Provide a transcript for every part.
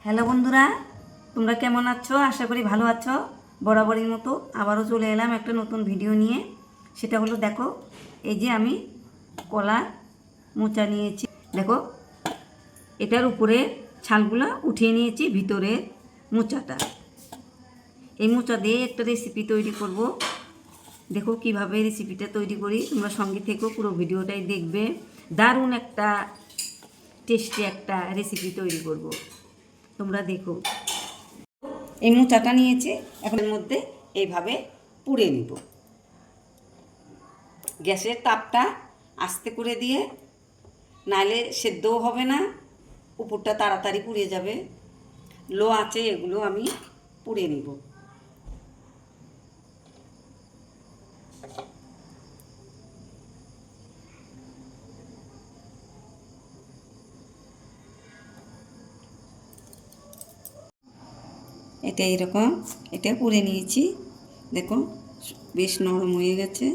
Hello বন্ধুরা, তোমরা কেমন আছো? আশা করি ভালো আছো। বরাবরের মতো আবারও চলে এলাম একটা নতুন ভিডিও নিয়ে। সেটা হলো, দেখো এই যে আমি কলা মোচা নিয়েছি। দেখো এটার উপরে ছালগুলো উঠিয়ে নিয়েছি, ভিতরে মোচাটা। এই মোচা দিয়ে একটা রেসিপি তৈরি করব। দেখো কিভাবে রেসিপিটা তৈরি করি, তোমরা সঙ্গে থেকো, পুরো ভিডিওটাই দেখবে। দারুণ একটা টেস্টি একটা রেসিপি তৈরি করব, তোমরা দেখো। এই মোচাটা নিয়েছি, এখন এর মধ্যে এইভাবে পুড়ে নিব। গ্যাসের তাপটা আস্তে করে দিয়ে, নাহলে সেদ্ধও হবে না, উপরটা তাড়াতাড়ি পুড়ে যাবে। লো আঁচে এগুলো আমি পুড়ে নিব। এটা এরকম, এটা পুড়ে নিয়েছি। দেখো বেশ নরম হয়ে গেছে।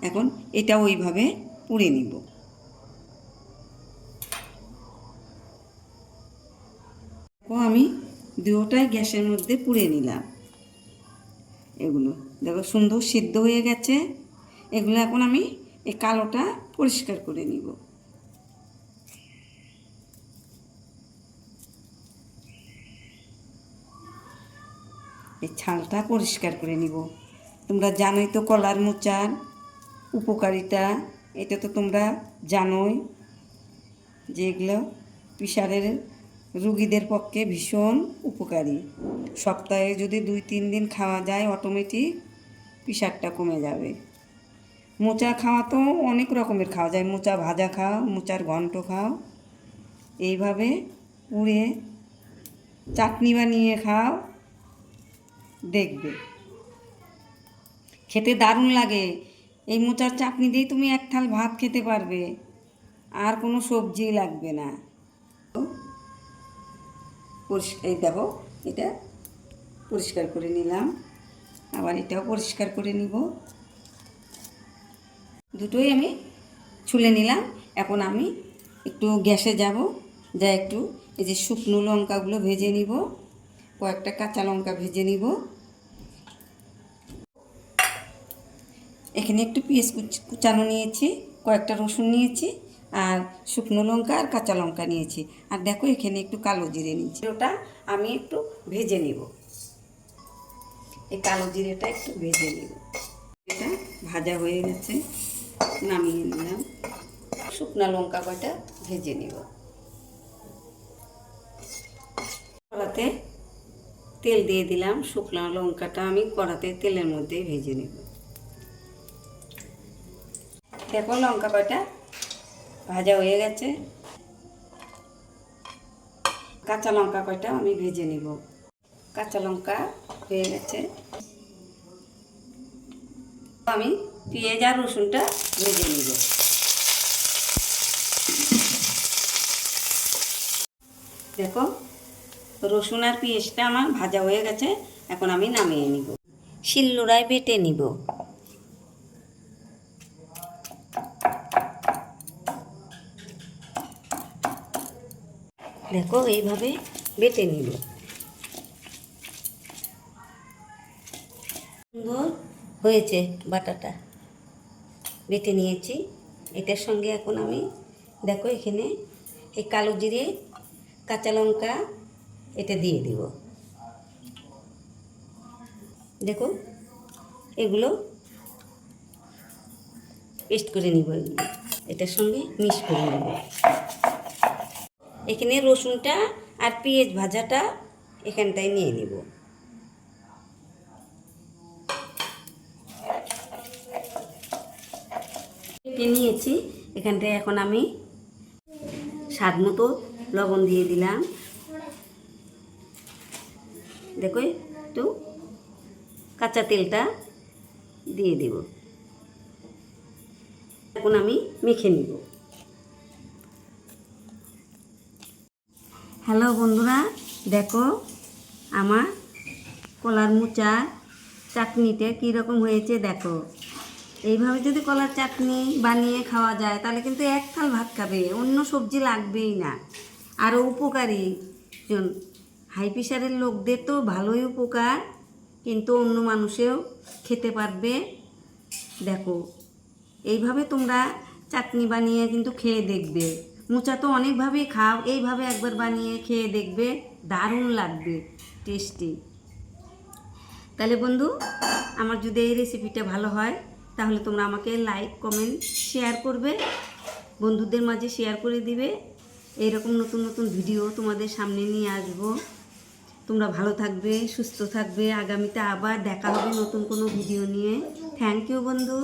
এখন এটা ওইভাবে পুড়ে নিব। আমি দুটোটাই গ্যাসের মধ্যে পুড়ে নিলাম। এগুলো দেখো সুন্দর সিদ্ধ হয়ে গেছে। এগুলো এখন আমি এই কালোটা পরিষ্কার করে নিব। এই ছালটা পরিষ্কার করে নিব। তোমরা জানোই তো কলার মোচার উপকারিতা, এটা তো তোমরা জানোই যে এগুলো প্রেশারের রুগীদের পক্ষে ভীষণ উপকারী। সপ্তাহে যদি 2-3 দিন খাওয়া যায়, অটোমেটিক প্রেশারটা কমে যাবে। মোচা খাওয়া তো অনেক রকমের খাওয়া যায়। মোচা ভাজা খাও, মোচার ঘন্ট খাও, এইভাবে পুড়ে চাটনি বানিয়ে খাও, দেখবে খেতে দারুণ লাগে। এই মোচার চাটনি দিয়েই তুমি এক থাল ভাত খেতে পারবে, আর কোনো সবজি লাগবে না। এই দেখো, এটা পরিষ্কার করে নিলাম, আবার এটাও পরিষ্কার করে নিব। দুটোই আমি ছুলে নিলাম। এখন আমি একটু গ্যাসে যাব, যা একটু এই যে শুকনো লঙ্কাগুলো ভেজে নিব, কয়েকটা কাঁচা লঙ্কা ভেজে নিব। এখানে একটু পেঁয়াজ কুচানো নিয়েছি, কয়েকটা রসুন নিয়েছি, আর শুকনো লঙ্কা আর কাঁচা লঙ্কা নিয়েছি। আর দেখো এখানে একটু কালো জিরে নিয়েছি, ওটা আমি একটু ভেজে নিব। এই কালো জিরেটা একটু ভেজে নিব। এটা ভাজা হয়ে গেছে, নামিয়ে নিলাম। শুকনো লঙ্কা কয়টা ভেজে নিব। কড়াতে তেল দিয়ে দিলাম, শুকনো লঙ্কাটা আমি কড়াতে তেলের মধ্যেই ভেজে নেব। দেখো লঙ্কা কয়টা ভাজা হয়ে গেছে। কাঁচা লঙ্কা কয়টা আমি ভেজে নিব। কাঁচা লঙ্কা হয়ে গেছে, আমি পেঁয়াজ আর রসুনটা ভেজে নিব। দেখো রসুন আর পেঁয়াজটা আমার ভাজা হয়ে গেছে, এখন আমি নামিয়ে নিব। শিলনোড়ায় বেটে নিব। দেখো এইভাবে বেটে নিব। সুন্দর হয়েছে বাটাটা, বেটে নিয়েছি। এটার সঙ্গে এখন আমি দেখো এখানে এই কালো জিরে, কাঁচা লঙ্কা এটা দিয়ে দিব। দেখো এগুলো পেস্ট করে নিব, এগুলো এটার সঙ্গে মিক্স করে নেব। এখানে রসুনটা আর পেঁয়াজ ভাজাটা এখানটায় নিয়ে নেব। নিয়েছি এখানটায়, এখন আমি স্বাদ মতো লবণ দিয়ে দিলাম। দেখো একটু কাঁচা তেলটা দিয়ে দেব। এখন আমি মেখে নিব। হ্যালো বন্ধুরা, দেখো আমার কলার মোচার চাটনিটা কীরকম হয়েছে। দেখো এইভাবে যদি কলার চাটনি বানিয়ে খাওয়া যায়, তাহলে কিন্তু এক থাল ভাত খাবে, অন্য সবজি লাগবেই না। আরও উপকারী, জন হাই প্রেশারের লোকদের তো ভালোই উপকার, কিন্তু অন্য মানুষেও খেতে পারবে। দেখো এইভাবে তোমরা চাটনি বানিয়ে কিন্তু খেয়ে দেখবে। মোচা তো অনেকভাবেই খাও, এইভাবে একবার বানিয়ে খেয়ে দেখবে, দারুণ লাগবে, টেস্টি। তাহলে বন্ধু, আমার যদি এই রেসিপিটা ভালো হয় তাহলে তোমরা আমাকে লাইক কমেন্ট শেয়ার করবে, বন্ধুদের মাঝে শেয়ার করে দিবে। এইরকম নতুন নতুন ভিডিও তোমাদের সামনে নিয়ে আসবো। তোমরা ভালো থাকবে, সুস্থ থাকবে। আগামীতে আবার দেখা হবে নতুন কোনো ভিডিও নিয়ে। থ্যাংক ইউ বন্ধু।